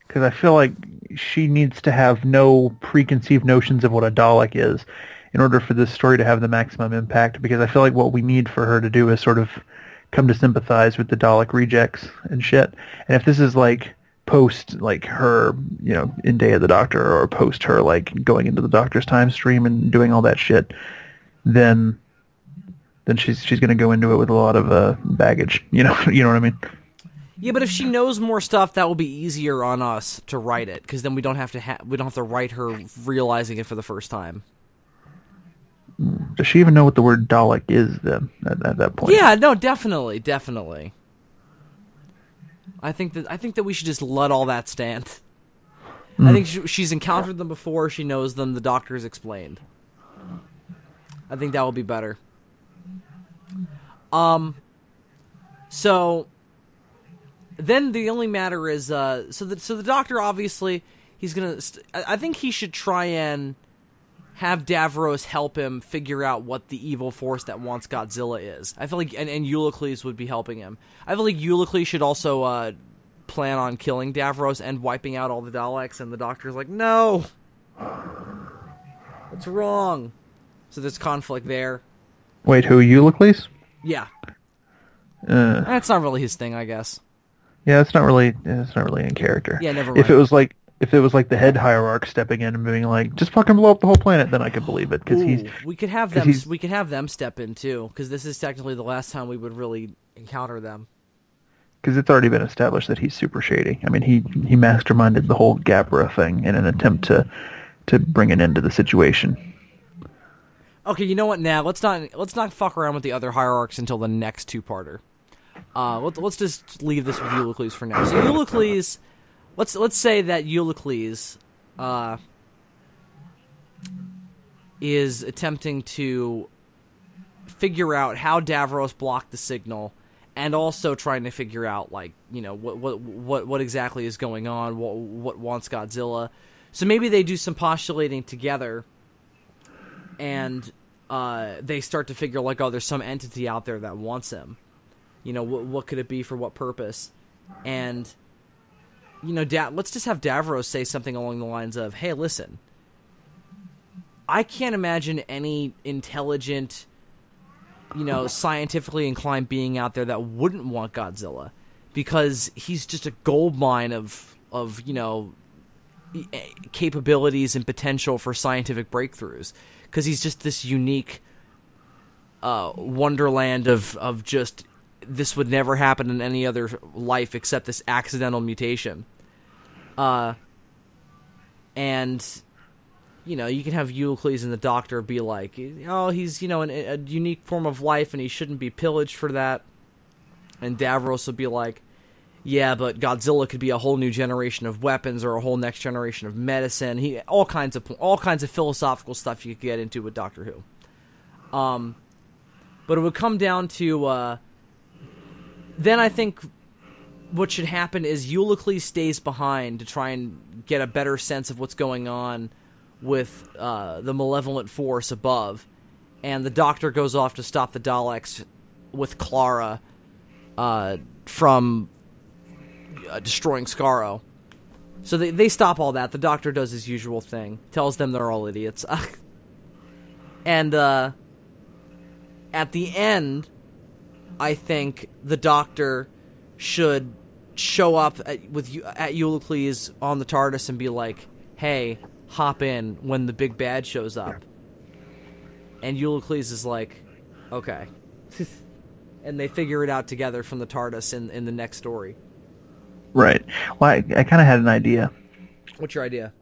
Because I feel like she needs to have no preconceived notions of what a Dalek is in order for this story to have the maximum impact. Because I feel like what we need for her to do is sort of come to sympathize with the Dalek rejects and shit. And if this is like post like her, in Day of the Doctor, or post her like going into the Doctor's time stream and doing all that shit, then she's going to go into it with a lot of baggage. You know what I mean? Yeah, but if she knows more stuff, that will be easier on us to write it, because then we don't have to write her realizing it for the first time. Does she even know what the word Dalek is then at that point? Yeah, no, definitely. I think that we should just let all that stand. I think she's encountered them before. She knows them. The Doctor's explained. I think that will be better. So then the only matter is so the Doctor, obviously I think he should try and have Davros help him figure out what the evil force that wants Godzilla is. I feel like, and Eulicles would be helping him. I feel like Eulicles should also plan on killing Davros and wiping out all the Daleks, and the Doctor's like, no! What's wrong? So there's conflict there. Wait, who, Eulicles? Yeah. That's not really his thing, I guess. Yeah, it's not really in character. Yeah, never mind. If it was like the head hierarch stepping in and being like, just fucking blow up the whole planet, then I could believe it, because we could have them step in too, because this is technically the last time we would really encounter them. Because it's already been established that he's super shady. I mean, he masterminded the whole Gabra thing in an attempt to bring an end to the situation. Okay, you know what? Now let's not fuck around with the other hierarchs until the next two-parter. Let's just leave this with Eulicles for now. So Eulicles, let's say that Eulicles is attempting to figure out how Davros blocked the signal, and also trying to figure out, like, you know, what exactly is going on, what wants Godzilla. So maybe they do some postulating together, and they start to figure, like, oh, there's some entity out there that wants him. You know, what could it be, for what purpose? And, you know, let's just have Davros say something along the lines of, hey, listen, I can't imagine any intelligent, you know, scientifically inclined being out there that wouldn't want Godzilla, because he's just a goldmine of you know, capabilities and potential for scientific breakthroughs, because he's just this unique wonderland of just, this would never happen in any other life except this accidental mutation. And, you know, you can have Eulicles and the Doctor be like, oh, he's, you know, a unique form of life and he shouldn't be pillaged for that. And Davros would be like, yeah, but Godzilla could be a whole new generation of weapons or a whole next generation of medicine. All kinds of philosophical stuff you could get into with Doctor Who. But it would come down to, then I think what should happen is Eulicles stays behind to try and get a better sense of what's going on with the malevolent force above, and the Doctor goes off to stop the Daleks with Clara from destroying Skaro. So they stop all that. The Doctor does his usual thing, tells them they're all idiots. And at the end, I think the Doctor should show up at Eulicles on the TARDIS and be like, hey, hop in when the big bad shows up. And Eulicles is like, okay. And they figure it out together from the TARDIS in the next story. Right. Well, I kind of had an idea. What's your idea?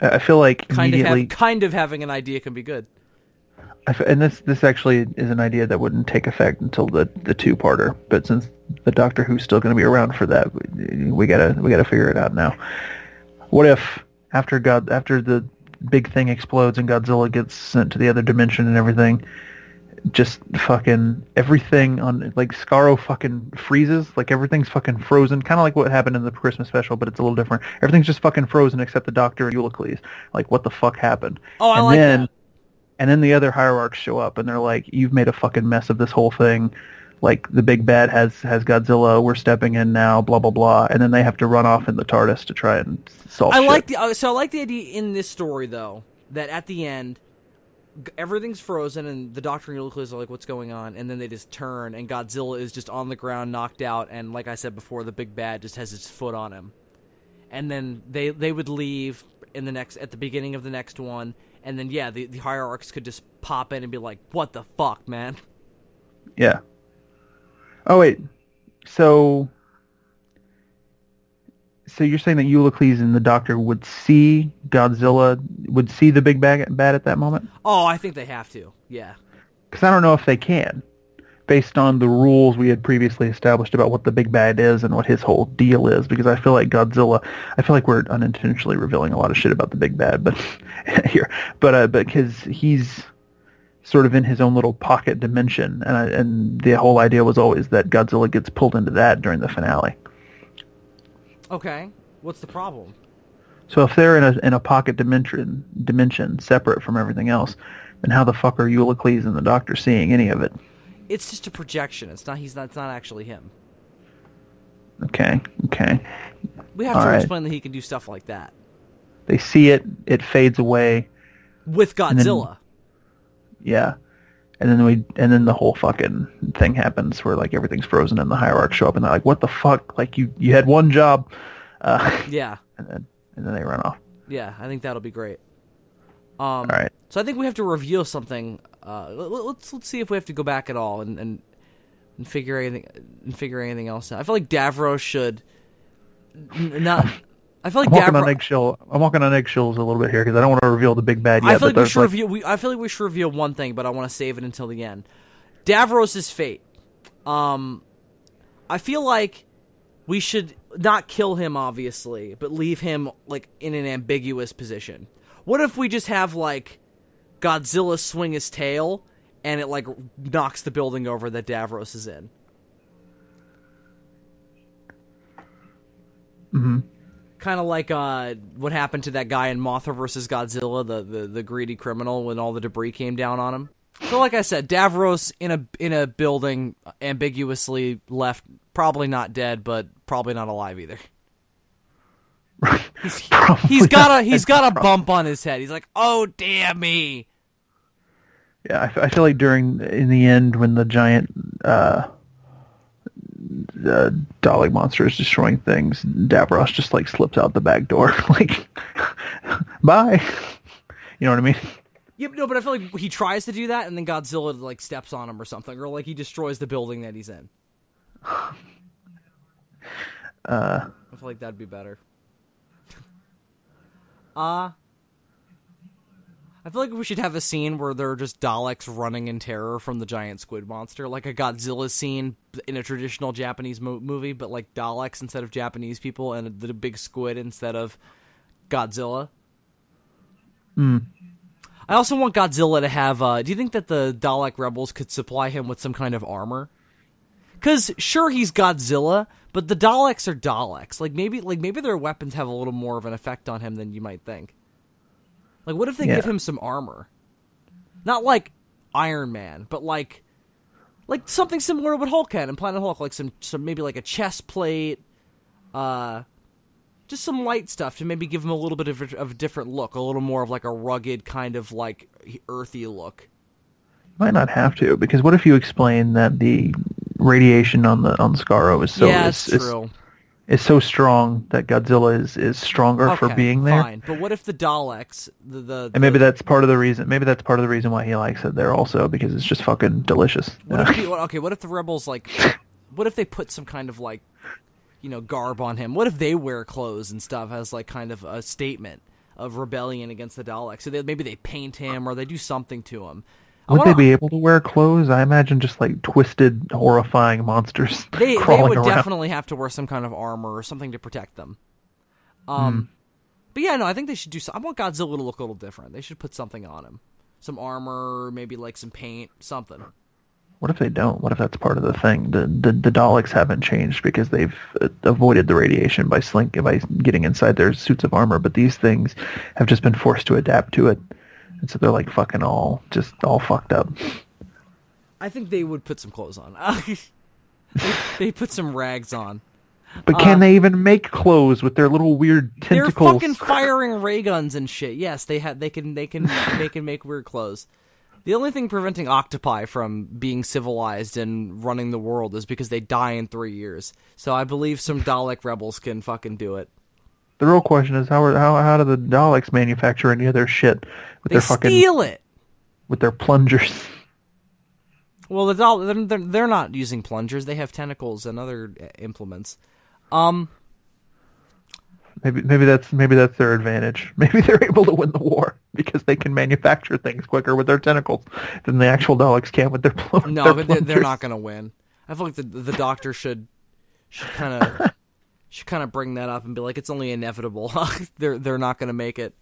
I feel like kind of having an idea can be good. And this actually is an idea that wouldn't take effect until the two-parter. But since the Doctor Who's still going to be around for that, we gotta figure it out now. What if after the big thing explodes and Godzilla gets sent to the other dimension and everything, just fucking everything on, like, Skaro fucking freezes, like everything's fucking frozen, kind of like what happened in the Christmas special, but it's a little different. Everything's just fucking frozen except the Doctor and Eulicles. Like, what the fuck happened? Oh, I like that. And then the other hierarchs show up, and they're like, you've made a fucking mess of this whole thing. Like, the big bad has Godzilla, we're stepping in now, blah, blah, blah. And then they have to run off in the TARDIS to try and solve shit. I like the idea in this story, though, that at the end, everything's frozen, and the Doctor and Eulicles are like, what's going on? And then they just turn, and Godzilla is just on the ground, knocked out, and like I said before, the big bad just has his foot on him. And then they would leave at the beginning of the next one, and then, yeah, the hierarchs could just pop in and be like, what the fuck, man? Yeah. Oh, wait. So you're saying that Eulicles and the Doctor would see Godzilla, would see the big bad at that moment? Oh, I think they have to, yeah. Because I don't know if they can, based on the rules we had previously established about what the big bad is and what his whole deal is, because I feel like we're unintentionally revealing a lot of shit about the big bad, but because he's sort of in his own little pocket dimension, and the whole idea was always that Godzilla gets pulled into that during the finale. Okay, what's the problem? So if they're in a pocket dimension separate from everything else, then how the fuck are Euclides and the Doctor seeing any of it? It's just a projection. It's not actually him. Okay. We have to explain that he can do stuff like that. They see it, it fades away. With Godzilla. Yeah. And then the whole fucking thing happens where like everything's frozen and the hierarchs show up and they're like, what the fuck? Like you had one job. Yeah. And then they run off. Yeah, I think that'll be great. All right. So I think we have to reveal something. Let's see if we have to go back at all and figure anything else out. I feel like Davros should not. I feel like I'm walking on eggshells a little bit here because I don't want to reveal the big bad yet. I feel like we should reveal one thing, but I want to save it until the end. Davros' fate. I feel like we should not kill him, obviously, but leave him like in an ambiguous position. What if we just have like Godzilla swing his tail and it like knocks the building over that Davros is in? Mm-hmm. Kind of like what happened to that guy in Mothra vs. Godzilla, the greedy criminal, when all the debris came down on him. So, like I said, Davros in a building, ambiguously left, probably not dead, but probably not alive either. He's got a bump on his head. He's like, oh damn me. Yeah, I feel like in the end when the giant the Dalek monster is destroying things, Davros just like slips out the back door, like, bye. You know what I mean? Yep, no, but I feel like he tries to do that, and then Godzilla like steps on him or something, or like he destroys the building that he's in. I feel like that'd be better. I feel like we should have a scene where there are just Daleks running in terror from the giant squid monster, like a Godzilla scene in a traditional Japanese movie, but like Daleks instead of Japanese people, and the big squid instead of Godzilla. I also want Godzilla to have, do you think that the Dalek rebels could supply him with some kind of armor? Because, sure, he's Godzilla, but the Daleks are Daleks. Like maybe their weapons have a little more of an effect on him than you might think. Like, what if they give him some armor? Not like Iron Man, but like something similar to what Hulk had in Planet Hulk, like some maybe like a chest plate, just some light stuff to maybe give him a little bit of a different look, a little more of like a rugged kind of like earthy look. Might not have to, because what if you explain that the radiation on Skaro is so true. Is so strong that Godzilla is stronger for being there. Fine, but what if the Daleks, and maybe that's part of the reason. Maybe that's part of the reason why he likes it there also, because it's just fucking delicious. What if the rebels like? What if they put some kind of like, garb on him? What if they wear clothes and stuff as like kind of a statement of rebellion against the Daleks? So maybe they paint him or they do something to him. Would they be able to wear clothes? I imagine just like twisted, horrifying monsters. They would around. Definitely have to wear some kind of armor or something to protect them. But yeah, no, I think they should do something. I want Godzilla to look a little different. They should put something on him. Some armor, maybe like some paint, something. What if they don't? What if that's part of the thing? The Daleks haven't changed because they've avoided the radiation by getting inside their suits of armor, but these things have just been forced to adapt to it. And so they're like fucking all fucked up. I think they would put some clothes on. They put some rags on. But can they even make clothes with their little weird tentacles? They're fucking firing ray guns and shit. Yes, they can make weird clothes. The only thing preventing octopi from being civilized and running the world is because they die in 3 years. So I believe some Dalek rebels can fucking do it. The real question is how do the Daleks manufacture any of their shit with their fucking steal it with their plungers? Well, they're not using plungers. They have tentacles and other implements. Maybe that's their advantage. Maybe they're able to win the war because they can manufacture things quicker with their tentacles than the actual Daleks can with their plungers. No, but they're not going to win. I feel like the Doctor should kind of bring that up and be like, it's only inevitable. They're not going to make it.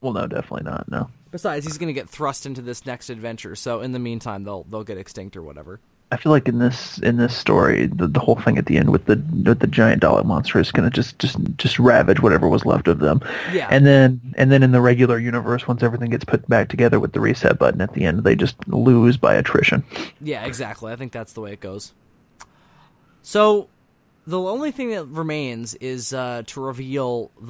Well, no, definitely not. No. Besides, he's going to get thrust into this next adventure, so in the meantime, they'll get extinct or whatever. I feel like in this story, the whole thing at the end with the giant Dalek monster is going to just ravage whatever was left of them. Yeah. And then in the regular universe, once everything gets put back together with the reset button at the end, they just lose by attrition. Yeah, exactly. I think that's the way it goes. So the only thing that remains is to reveal a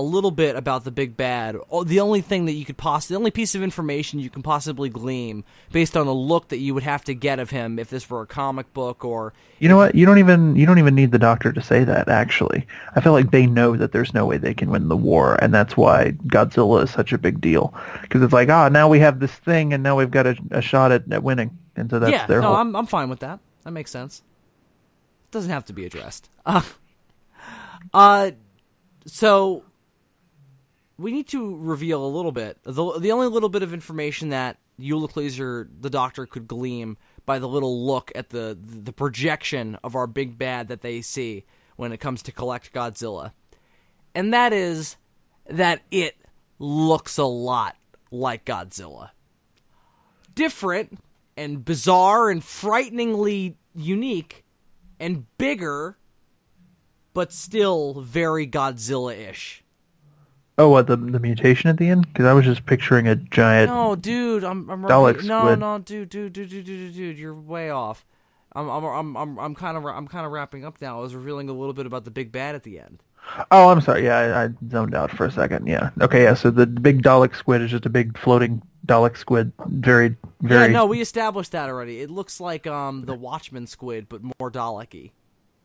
little bit about the big bad. The only thing that you could the only piece of information you can possibly glean based on the look that you would have to get of him if this were a comic book or. You know what? You don't even need the Doctor to say that. Actually, I feel like they know that there's no way they can win the war, and that's why Godzilla is such a big deal. Because it's like, now we have this thing, and now we've got a shot at winning, and so that's their whole. I'm fine with that. That makes sense. Doesn't have to be addressed. So we need to reveal a little bit. The only little bit of information that Ulysses, the Doctor, could glean by the little look at the projection of our big bad that they see when it comes to collect Godzilla. And that is that it looks a lot like Godzilla. Different and bizarre and frighteningly unique and bigger, but still very Godzilla-ish. Oh, what, the mutation at the end? Because I was just picturing a giant. No, dude, I'm Dalek squid. No, dude, you're way off. I'm kind of wrapping up now. I was revealing a little bit about the big bad at the end. Oh, I'm sorry. Yeah, I zoned out for a second. Yeah. Okay. Yeah. So the big Dalek squid is just a big floating Dalek squid. Very, very. Yeah, no, we established that already. It looks like the Watchmen squid, but more Dalek-y.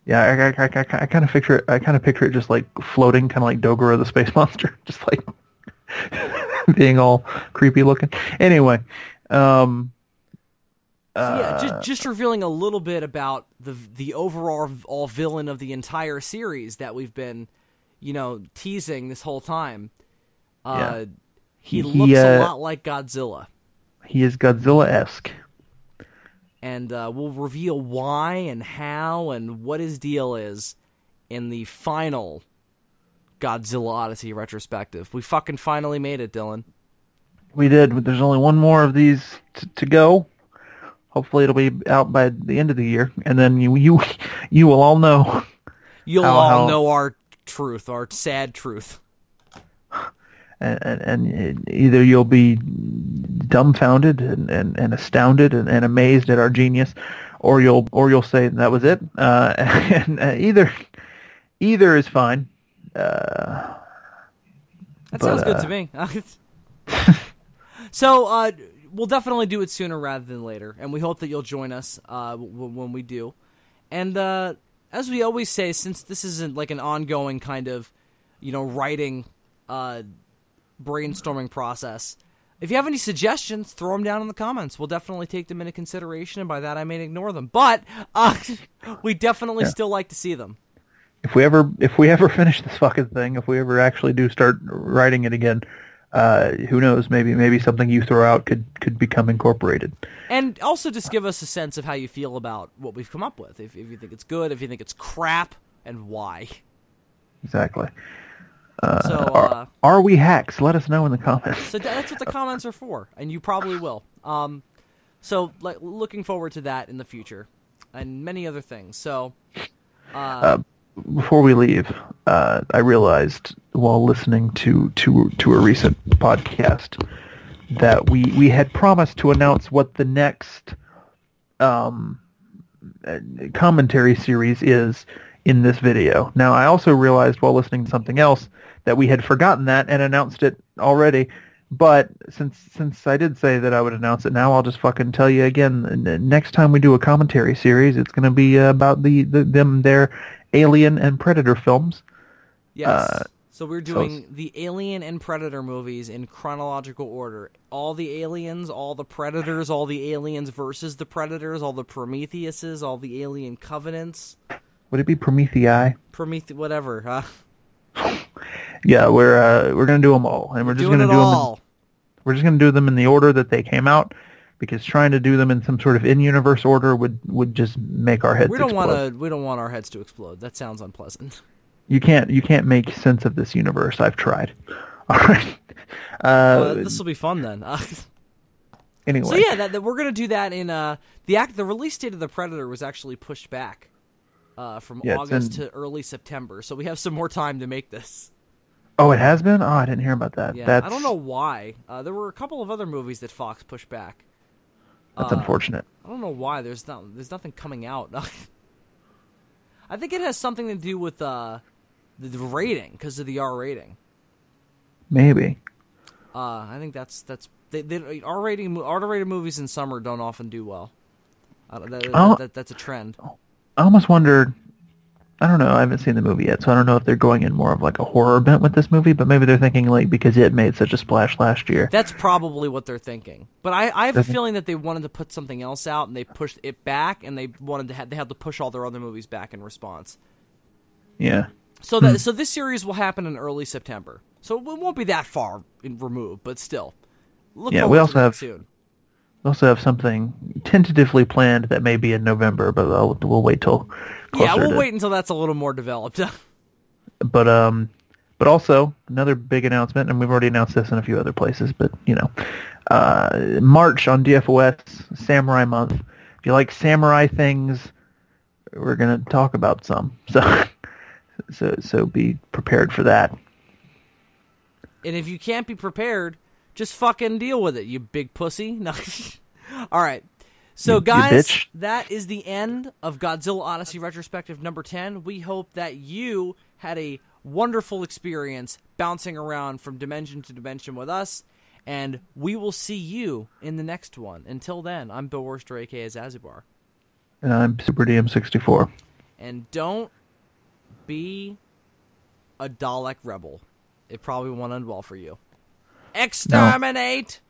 Yeah, I kind of picture it. I kind of picture it just like floating, kind of like Dogora the space monster, just like being all creepy looking. Anyway, just revealing a little bit about the overall villain of the entire series that we've been, teasing this whole time. Yeah. He looks a lot like Godzilla. He is Godzilla-esque. And we'll reveal why and how and what his deal is in the final Godzilla Odyssey Retrospective. We fucking finally made it, Dylan. We did. But there's only one more of these to go. Hopefully it'll be out by the end of the year, and then you will all know. You'll all know our truth, our sad truth. And either you'll be dumbfounded and astounded and amazed at our genius, or you'll say that was it. And either is fine. That sounds good to me. So we'll definitely do it sooner rather than later, and we hope that you'll join us when we do. And as we always say, since this isn't like an ongoing kind of writing brainstorming process, if you have any suggestions, throw them down in the comments. We'll definitely take them into consideration, and by that I may ignore them. But we definitely still like to see them. If we ever finish this fucking thing, if we ever actually do start writing it again, who knows? Maybe something you throw out could become incorporated. And also just give us a sense of how you feel about what we've come up with. If you think it's good, if you think it's crap, and why. Exactly. Are we hacks? Let us know in the comments. So that's what the comments are for, and you probably will. So looking forward to that in the future, and many other things. So, before we leave, I realized while listening to a recent podcast that we had promised to announce what the next commentary series is in this video. Now, I also realized while listening to something else that we had forgotten that and announced it already. But since I did say that I would announce it now, I'll just fucking tell you again. Next time we do a commentary series, it's going to be about their Alien and Predator films. Yes. So we're doing the Alien and Predator movies in chronological order. All the aliens, all the Predators, all the aliens versus the Predators, all the Prometheuses, all the alien covenants. Would it be Promethei? Whatever, huh? Yeah, we're gonna do them all, and we're just gonna do them. We're just gonna do them in the order that they came out, because trying to do them in some sort of in-universe order would just make our heads explode. We don't want our heads to explode. That sounds unpleasant. You can't make sense of this universe. I've tried. All right. This will be fun then. Anyway. So yeah, that we're gonna do that in the release date of the Predator was actually pushed back from August to early September. So we have some more time to make this. Oh, it has been? Oh, I didn't hear about that. Yeah, I don't know why. There were a couple of other movies that Fox pushed back. That's unfortunate. I don't know why. There's nothing coming out. I think it has something to do with the rating, because of the R rating. Maybe. I think that's R-rated movies in summer don't often do well. That's a trend. I almost wondered. I don't know. I haven't seen the movie yet, so I don't know if they're going in more of like a horror bent with this movie. But maybe they're thinking like because it made such a splash last year. That's probably what they're thinking. But I have a feeling that they wanted to put something else out and they pushed it back, and they had to push all their other movies back in response. Yeah. So this series will happen in early September. So it won't be that far removed, but still. Look we also have soon. We also have something tentatively planned that may be in November, but we'll wait till closer. Yeah, we'll wait until that's a little more developed. But also another big announcement, and we've already announced this in a few other places. But March on DFOS, Samurai Month. If you like samurai things, we're gonna talk about some. So be prepared for that. And if you can't be prepared, just fucking deal with it, you big pussy. No. All right. So, guys, that is the end of Godzilla Odyssey Retrospective number 10. We hope that you had a wonderful experience bouncing around from dimension to dimension with us, and we will see you in the next one. Until then, I'm Bill Worster, a.k.a. Zazubaar. And I'm Super DM64. And don't be a Dalek rebel. It probably won't end well for you. Exterminate! No.